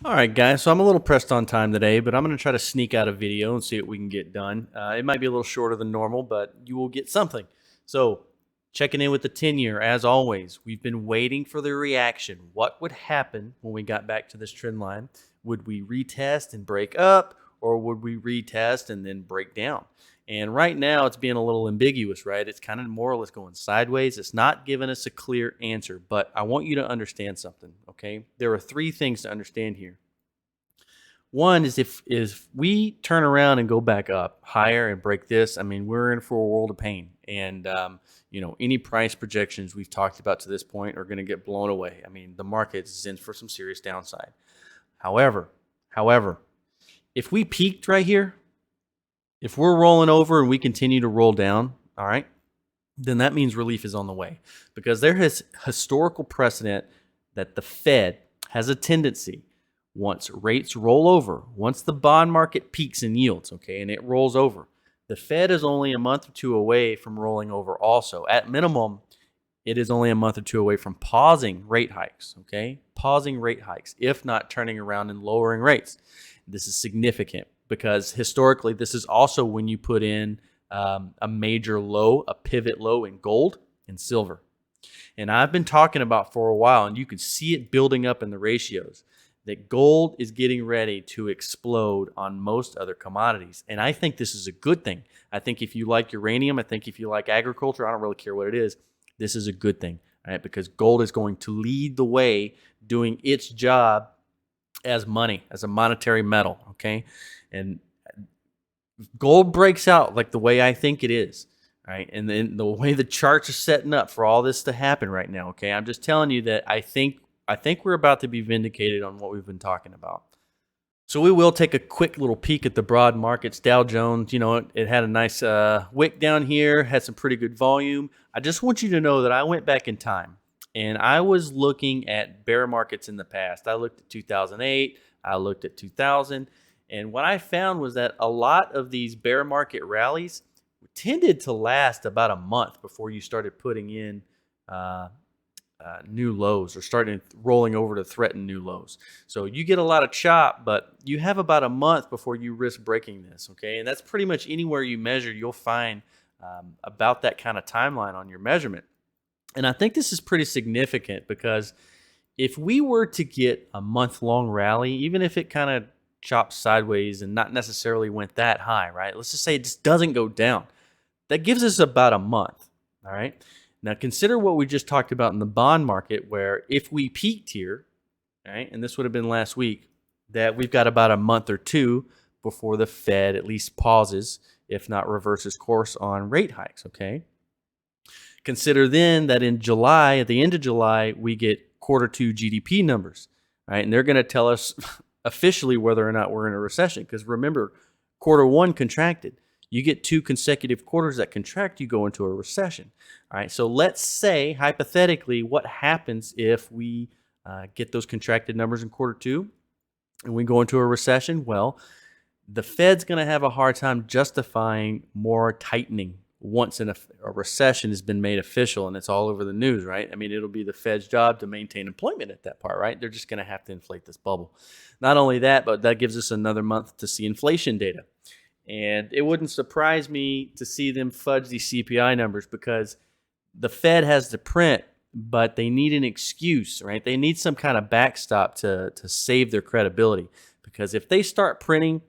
All right, guys, so I'm a little pressed on time today, but I'm going to try to sneak out a video and see what we can get done. It might be a little shorter than normal, but you will get something. So, checking in with the 10-year, as always, we've been waiting for the reaction. What would happen when we got back to this trend line? Would we retest and break up, or would we retest and then break down? And right now, it's being a little ambiguous, right? It's kind of more or less going sideways. It's not giving us a clear answer, but I want you to understand something, okay? There are three things to understand here. One is if we turn around and go back up higher and break this, I mean, we're in for a world of pain. And, any price projections we've talked about to this point are going to get blown away. I mean, the market is in for some serious downside. However, if we peaked right here, if we're rolling over and we continue to roll down, all right, then that means relief is on the way, because there is historical precedent that the Fed has a tendency, once rates roll over, once the bond market peaks in yields, okay, and it rolls over, the Fed is only a month or two away from rolling over also. At minimum, it is only a month or two away from pausing rate hikes, okay? Pausing rate hikes, if not turning around and lowering rates. This is significant because historically, this is also when you put in a major low, a pivot low in gold and silver. And I've been talking about for a while, and you can see it building up in the ratios, that gold is getting ready to explode on most other commodities. And I think this is a good thing. I think if you like uranium, I think if you like agriculture, I don't really care what it is, this is a good thing, right? Because gold is going to lead the way doing its job as money, as a monetary metal, okay? And gold breaks out like the way I think it is, right? And then the way the charts are setting up for all this to happen right now, okay? I'm just telling you that I think we're about to be vindicated on what we've been talking about. So we will take a quick little peek at the broad markets. Dow Jones, it had a nice wick down here, had some pretty good volume. I just want you to know that I went back in time, and I was looking at bear markets in the past. I looked at 2008, I looked at 2000, and what I found was that a lot of these bear market rallies tended to last about a month before you started putting in new lows, or starting rolling over to threaten new lows. So you get a lot of chop, but you have about a month before you risk breaking this, okay? And that's pretty much anywhere you measure, you'll find about that kind of timeline on your measurement. And I think this is pretty significant, because if we were to get a month-long rally, even if it kind of chopped sideways and not necessarily went that high, right? Let's just say it just doesn't go down. That gives us about a month, all right? Now, consider what we just talked about in the bond market, where if we peaked here, right, and this would have been last week, that we've got about a month or two before the Fed at least pauses, if not reverses course on rate hikes, okay? Consider then that in July, at the end of July, we get Q2 GDP numbers, right? And they're going to tell us officially whether or not we're in a recession, because remember, Q1 contracted. You get 2 consecutive quarters that contract, you go into a recession. All right, so let's say, hypothetically, what happens if we get those contracted numbers in Q2 and we go into a recession? Well, the Fed's going to have a hard time justifying more tightening once a recession has been made official and it's all over the news, right? I mean, it'll be the Fed's job to maintain employment at that part, right? They're just going to have to inflate this bubble. Not only that, but that gives us another month to see inflation data. And it wouldn't surprise me to see them fudge these CPI numbers, because the Fed has to print, but they need an excuse, right? They need some kind of backstop to save their credibility. Because if they start printing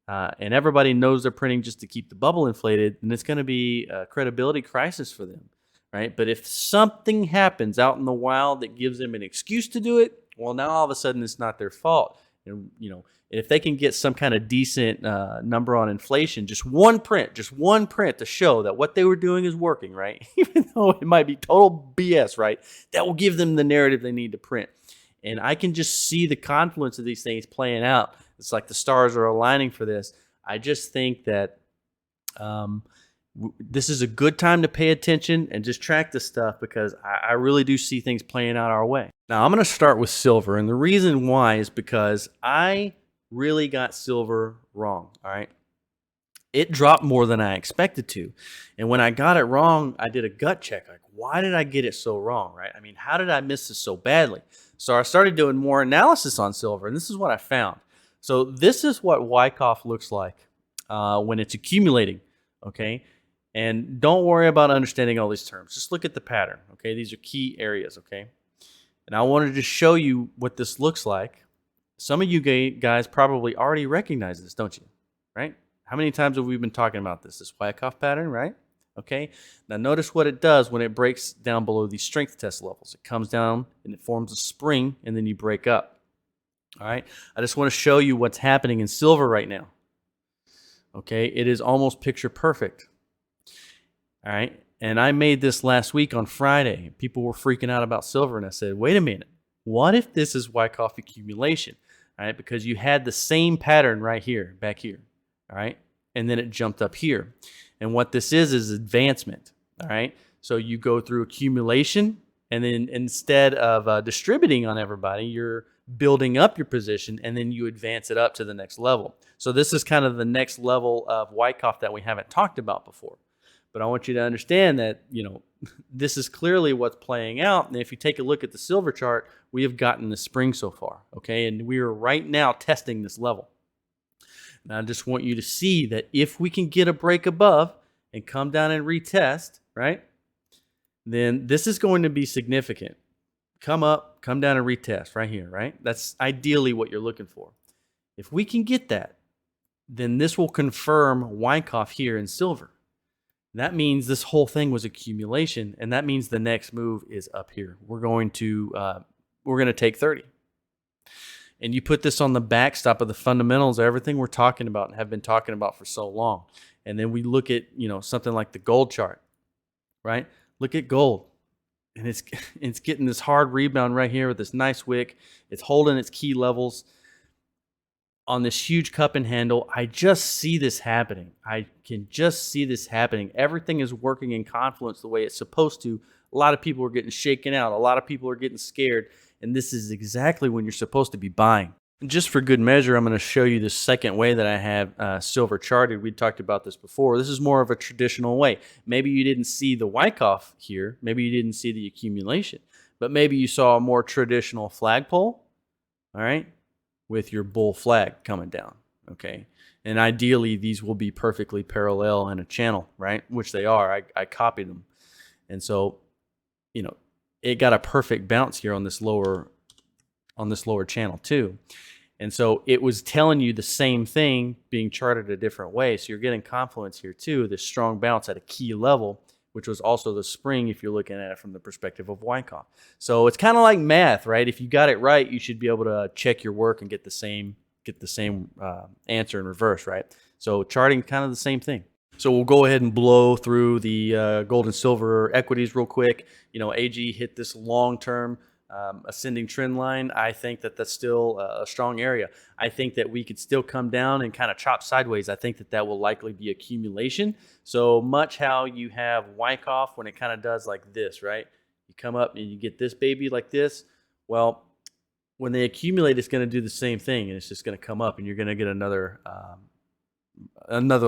and everybody knows they're printing just to keep the bubble inflated, then it's going to be a credibility crisis for them, right? But if something happens out in the wild that gives them an excuse to do it, well, now all of a sudden it's not their fault. And, if they can get some kind of decent number on inflation, just one print to show that what they were doing is working, right? Even though it might be total BS, right? That will give them the narrative they need to print. And I can just see the confluence of these things playing out. It's like the stars are aligning for this. I just think that this is a good time to pay attention and just track this stuff, because I really do see things playing out our way. Now, I'm going to start with silver, and the reason why is because I really got silver wrong, all right? it dropped more than I expected to. And when I got it wrong, I did a gut check. Like, why did I get it so wrong, right? I mean, how did I miss this so badly? So I started doing more analysis on silver, and this is what I found. So this is what Wyckoff looks like when it's accumulating, okay? And don't worry about understanding all these terms. Just look at the pattern, okay? These are key areas, okay? And I wanted to show you what this looks like. Some of you guys probably already recognize this, don't you? Right? How many times have we been talking about this Wyckoff pattern, right? Okay. Now notice what it does when it breaks down below these strength test levels. It comes down and it forms a spring, and then you break up. All right. I just want to show you what's happening in silver right now. Okay. It is almost picture perfect. All right. And I made this last week on Friday. People were freaking out about silver, and I said, wait a minute. What if this is Wyckoff accumulation? All right, because you had the same pattern right here, back here, all right? And then it jumped up here. And what this is advancement, all right? So you go through accumulation, and then instead of distributing on everybody, you're building up your position, and then you advance it up to the next level. So this is kind of the next level of Wyckoff that we haven't talked about before. But I want you to understand that, this is clearly what's playing out. And if you take a look at the silver chart, we have gotten the spring so far, okay? And we are right now testing this level. And I just want you to see that if we can get a break above and come down and retest, right, then this is going to be significant. Come up, come down and retest right here, right? That's ideally what you're looking for. If we can get that, then this will confirm Wyckoff here in silver. That means this whole thing was accumulation, and that means the next move is up here. We're going to take 30. And you put this on the backstop of the fundamentals, everything we're talking about and have been talking about for so long. And then we look at, something like the gold chart, right? Look at gold. And it's getting this hard rebound right here with this nice wick. It's holding its key levels on this huge cup and handle. I just see this happening. I can just see this happening. Everything is working in confluence the way it's supposed to. A lot of people are getting shaken out. A lot of people are getting scared. And this is exactly when you're supposed to be buying. And just for good measure, I'm going to show you the second way that I have silver charted. We talked about this before. This is more of a traditional way. Maybe you didn't see the Wyckoff here. Maybe you didn't see the accumulation. But maybe you saw a more traditional flagpole. All right, with your bull flag coming down, okay? And ideally, these will be perfectly parallel in a channel, right? Which they are. I copied them. And so, it got a perfect bounce here on this lower channel too. And so it was telling you the same thing being charted a different way. So you're getting confluence here too, this strong bounce at a key level, which was also the spring if you're looking at it from the perspective of Wyckoff. So it's kind of like math, right? If you got it right, you should be able to check your work and get the same answer in reverse, right? So charting, kind of the same thing. So we'll go ahead and blow through the gold and silver equities real quick. AG hit this long-term ascending trend line. I think that that's still a strong area. I think that we could still come down and kind of chop sideways. I think that that will likely be accumulation. So much how you have Wyckoff when it kind of does like this, right? You come up and you get this baby like this. Well, when they accumulate, it's going to do the same thing, and it's just going to come up, and you're going to get another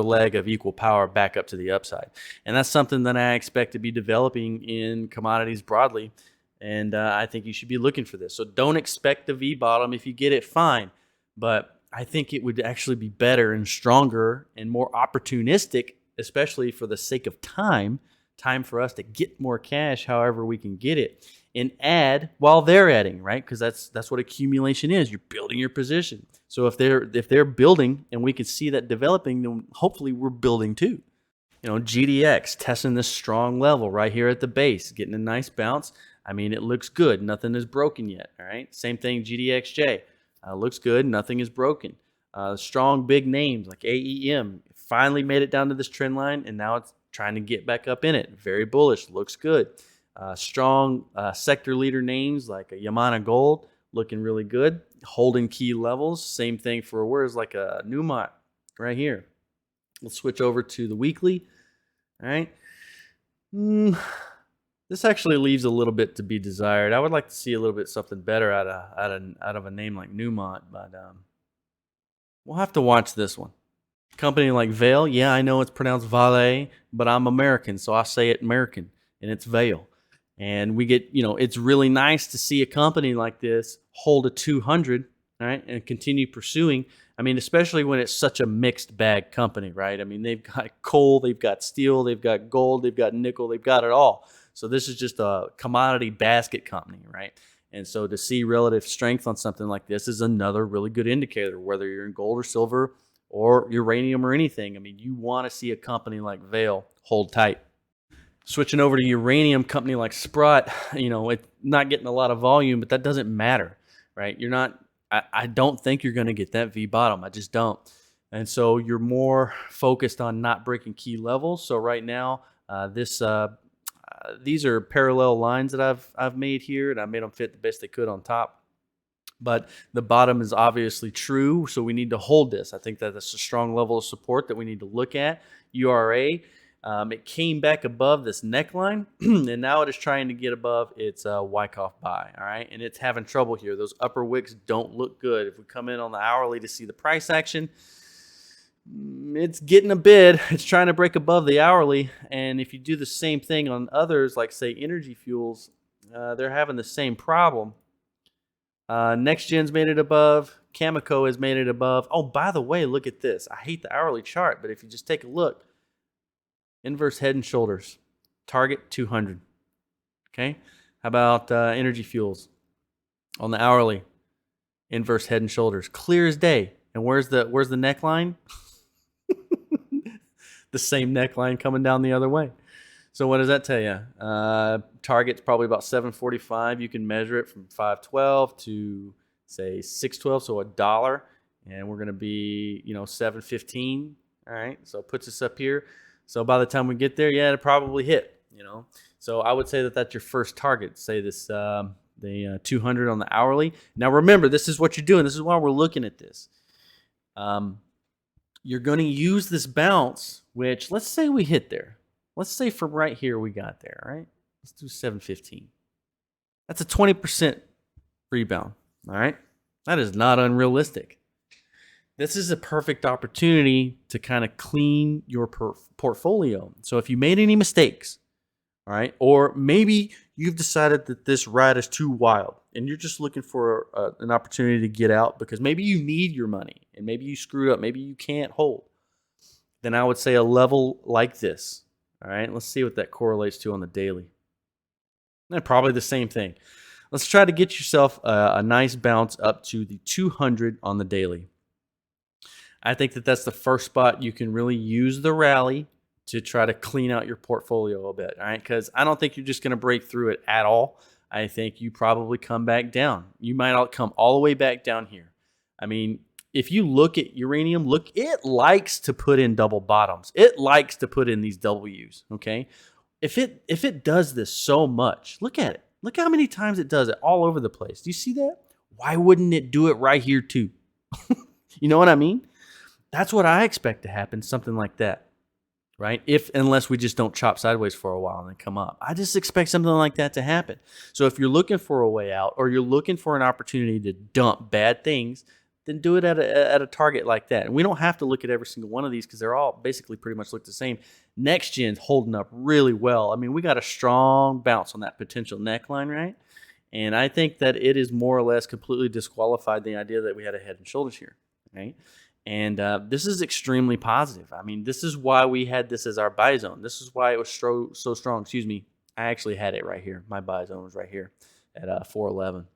leg of equal power back up to the upside. And that's something that I expect to be developing in commodities broadly. And I think you should be looking for this. So don't expect the V bottom. If you get it, fine. But I think it would actually be better and stronger and more opportunistic, especially for the sake of time for us to get more cash however we can get it, and add while they're adding, right? Because that's what accumulation is. You're building your position. So if they're building and we can see that developing, then hopefully we're building too. GDX testing this strong level right here at the base, getting a nice bounce. I mean, it looks good. Nothing is broken yet, all right? Same thing, GDXJ. Looks good. Nothing is broken. Strong big names like AEM finally made it down to this trend line, and now it's trying to get back up in it. Very bullish. Looks good. Strong sector leader names like Yamana Gold looking really good. Holding key levels. Same thing for where's like a Newmont right here. Let's switch over to the weekly. All right. This actually leaves a little bit to be desired. I would like to see a little bit something better out of a name like Newmont, but we'll have to watch this one. Company like Vale, yeah, I know it's pronounced Vale, but I'm American, so I say it American, and it's Vale. And we get, it's really nice to see a company like this hold a 200, right, and continue pursuing. I mean, especially when it's such a mixed bag company, right? I mean, they've got coal, they've got steel, they've got gold, they've got nickel, they've got it all. So this is just a commodity basket company, right? And so to see relative strength on something like this is another really good indicator, whether you're in gold or silver or uranium or anything. I mean, you want to see a company like Vale hold tight. Switching over to uranium, company like Sprott, it's not getting a lot of volume, but that doesn't matter, right? You're not, I don't think you're going to get that V bottom. I just don't. And so you're more focused on not breaking key levels. So right now, these are parallel lines that I've made here, and I made them fit the best they could on top. But the bottom is obviously true, so we need to hold this. I think that that's a strong level of support that we need to look at. URA, it came back above this neckline, and now it is trying to get above its Wyckoff buy, all right? And it's having trouble here. Those upper wicks don't look good. If we come in on the hourly to see the price action, it's getting a bid. It's trying to break above the hourly, and if you do the same thing on others, like, say, Energy Fuels, they're having the same problem. NextGen's made it above. Cameco has made it above. Oh, by the way, look at this. I hate the hourly chart, but if you just take a look, inverse head and shoulders, target 200. Okay. How about Energy Fuels on the hourly? Inverse head and shoulders, clear as day. And where's the neckline? The same neckline coming down the other way. So what does that tell you? Target's probably about 745. You can measure it from 512 to, say, 612, so $1. And we're going to be, 715. All right, so it puts us up here. So by the time we get there, yeah, it'll probably hit, So I would say that that's your first target. Say this, the 200 on the hourly. Now remember, this is what you're doing. This is why we're looking at this. You're going to use this bounce, which let's say we hit there. Let's say from right here we got there, right? Let's do 715. That's a 20% rebound, all right? That is not unrealistic. This is a perfect opportunity to kind of clean your portfolio. So if you made any mistakes, all right, or maybe you've decided that this ride is too wild and you're just looking for an opportunity to get out because maybe you need your money and maybe you screwed up, maybe you can't hold, then I would say a level like this. All right, let's see what that correlates to on the daily. And probably the same thing. Let's try to get yourself a nice bounce up to the 200 on the daily. I think that that's the first spot you can really use the rally to try to clean out your portfolio a bit, all right? Because I don't think you're just going to break through it at all. I think you probably come back down. You might come all the way back down here. I mean, if you look at uranium, it likes to put in double bottoms. It likes to put in these W's, okay? If it does this so much, look at it. Look how many times it does it all over the place. Do you see that? Why wouldn't it do it right here too? You know what I mean? That's what I expect to happen, something like that, right? Unless we just don't chop sideways for a while and then come up. I just expect something like that to happen. So if you're looking for a way out or you're looking for an opportunity to dump bad things, then do it at a target like that. And we don't have to look at every single one of these because they're all basically pretty much look the same. NextGen's holding up really well. I mean, we got a strong bounce on that potential neckline, right? And I think that it is more or less completely disqualified the idea that we had a head and shoulders here, right? And this is extremely positive. I mean, this is why we had this as our buy zone. This is why it was so strong. Excuse me. I actually had it right here. My buy zone was right here at 411.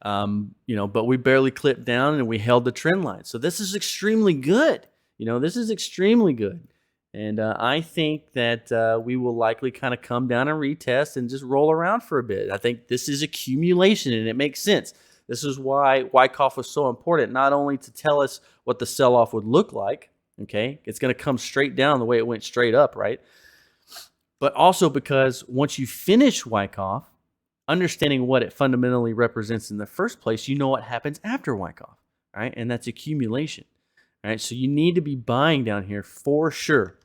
But we barely clipped down and we held the trend line. So this is extremely good. This is extremely good. And I think that we will likely kind of come down and retest and just roll around for a bit. I think this is accumulation and it makes sense. This is why Wyckoff was so important, not only to tell us what the sell-off would look like, okay? It's going to come straight down the way it went straight up, right? But also because once you finish Wyckoff, understanding what it fundamentally represents in the first place, you know what happens after Wyckoff, right? And that's accumulation, right? So you need to be buying down here for sure.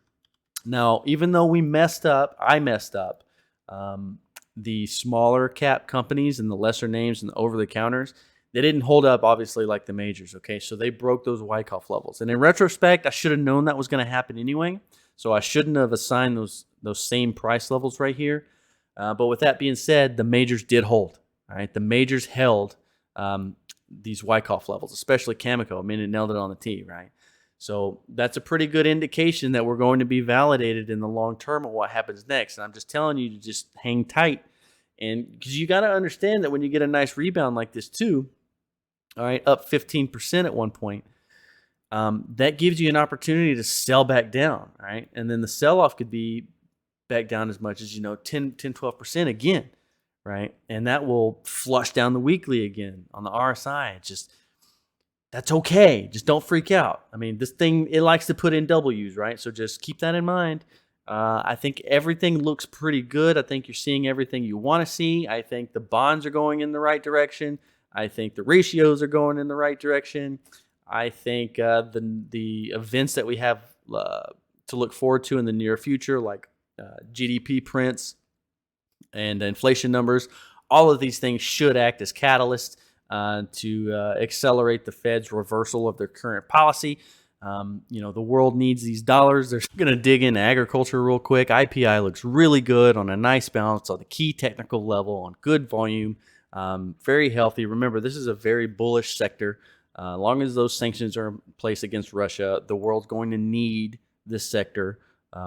Now, even though I messed up, the smaller cap companies and the lesser names and the over-the-counters, They didn't hold up, obviously, like the majors, okay? So they broke those Wyckoff levels. And in retrospect, I should have known that was going to happen anyway. So I shouldn't have assigned those same price levels right here. But with that being said, the majors did hold, all right? The majors held these Wyckoff levels, especially Cameco. I mean, it nailed it on the tee, right? So that's a pretty good indication that we're going to be validated in the long term of what happens next. And I'm just telling you to just hang tight. And because you got to understand that when you get a nice rebound like this too, all right, up 15% at one point, that gives you an opportunity to sell back down, right? And then the sell-off could be back down as much as, 10, 12% again, right? And that will flush down the weekly again on the RSI. It's just, that's okay. Just don't freak out. I mean, this thing, it likes to put in W's, right? So just keep that in mind. I think everything looks pretty good. I think you're seeing everything you want to see. I think the bonds are going in the right direction. I think the ratios are going in the right direction. I think the events that we have to look forward to in the near future, like GDP prints and inflation numbers, all of these things should act as catalysts to accelerate the Fed's reversal of their current policy. The world needs these dollars. They're going to dig into agriculture real quick. IPI looks really good on a nice balance on the key technical level on good volume. Very healthy. Remember, this is a very bullish sector. As long as those sanctions are in place against Russia, the world's going to need this sector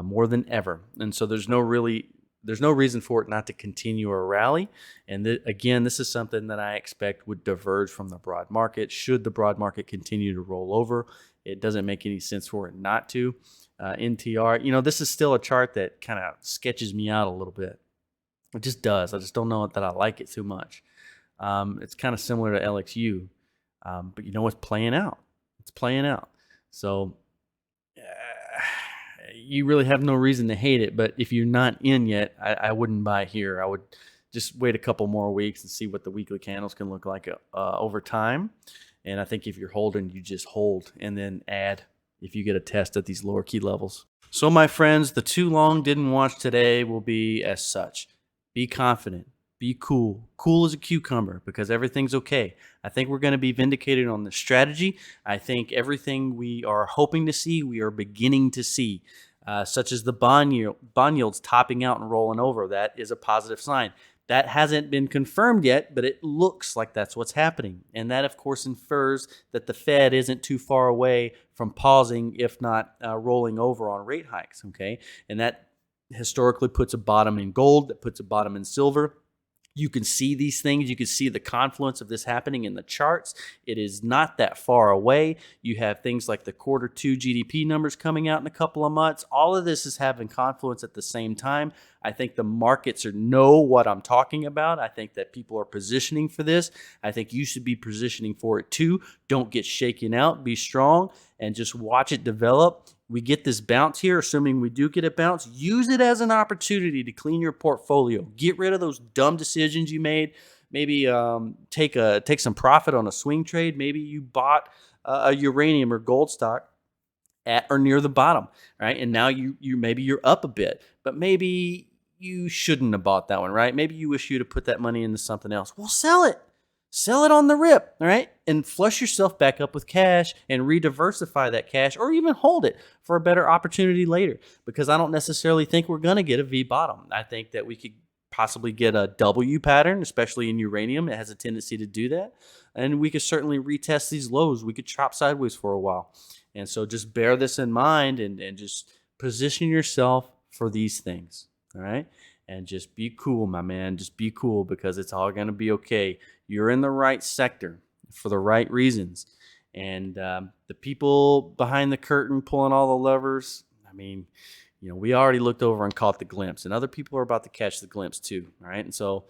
more than ever. And so there's no reason for it not to continue a rally. And again, this is something that I expect would diverge from the broad market. Should the broad market continue to roll over, it doesn't make any sense for it not to. NTR, this is still a chart that kind of sketches me out a little bit. It just does. I just don't know that I like it too much. It's kind of similar to LXU. But it's playing out. It's playing out. So you really have no reason to hate it. But if you're not in yet, I wouldn't buy here. I would just wait a couple more weeks and see what the weekly candles can look like over time. And I think if you're holding, you just hold and then add if you get a test at these lower key levels. So my friends, the too long didn't watch today will be as such. Be confident. Be cool. Cool as a cucumber because everything's okay. I think we're going to be vindicated on the strategy. I think everything we are hoping to see, we are beginning to see, such as the bond yields topping out and rolling over. That is a positive sign. That hasn't been confirmed yet, but it looks like that's what's happening. And that, of course, infers that the Fed isn't too far away from pausing, if not rolling over on rate hikes, okay? And that historically puts a bottom in gold, that puts a bottom in silver. You can see these things. You can see the confluence of this happening in the charts. It is not that far away. You have things like the quarter 2 GDP numbers coming out in a couple of months. All of this is having confluence at the same time. I think the markets know what I'm talking about. I think that people are positioning for this. I think you should be positioning for it too. Don't get shaken out. Be strong and just watch it develop. We get this bounce here, assuming we do get a bounce. Use it as an opportunity to clean your portfolio. Get rid of those dumb decisions you made. Maybe take some profit on a swing trade. Maybe you bought a uranium or gold stock at or near the bottom, right? And now maybe you're up a bit, but maybe you shouldn't have bought that one, right? Maybe you wish you'd have put that money into something else. Well, sell it. Sell it on the rip, all right? And flush yourself back up with cash and re-diversify that cash or even hold it for a better opportunity later because I don't necessarily think we're going to get a V bottom. I think that we could possibly get a W pattern, especially in uranium. It has a tendency to do that. And we could certainly retest these lows. We could chop sideways for a while. And so just bear this in mind and just position yourself for these things, all right? And just be cool, my man. Just be cool because it's all going to be okay. You're in the right sector for the right reasons. And the people behind the curtain pulling all the levers, I mean, we already looked over and caught the glimpse. And other people are about to catch the glimpse too, all right? And so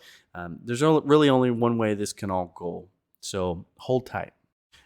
there's really only one way this can all go. So hold tight.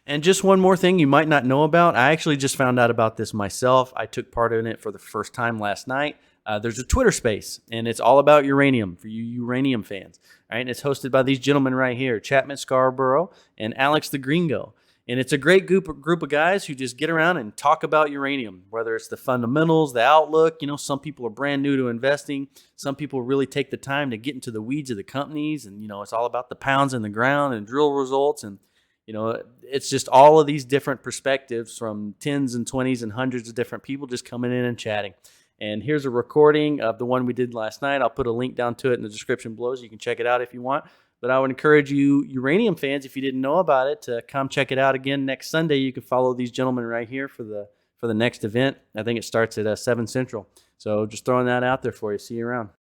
And just one more thing you might not know about. I actually just found out about this myself. I took part in it for the first time last night. There's a Twitter space, and it's all about uranium for you uranium fans. Right? And it's hosted by these gentlemen right here, Chapman Scarborough and Alex the Gringo. And it's a great group of guys who just get around and talk about uranium, whether it's the fundamentals, the outlook. Some people are brand new to investing. Some people really take the time to get into the weeds of the companies. And, it's all about the pounds in the ground and drill results. And It's just all of these different perspectives from tens and 20s and hundreds of different people just coming in and chatting. And here's a recording of the one we did last night. I'll put a link down to it in the description below so you can check it out if you want. But I would encourage you uranium fans, if you didn't know about it, to come check it out again next Sunday. You can follow these gentlemen right here for the next event. I think it starts at 7 Central. So just throwing that out there for you. See you around.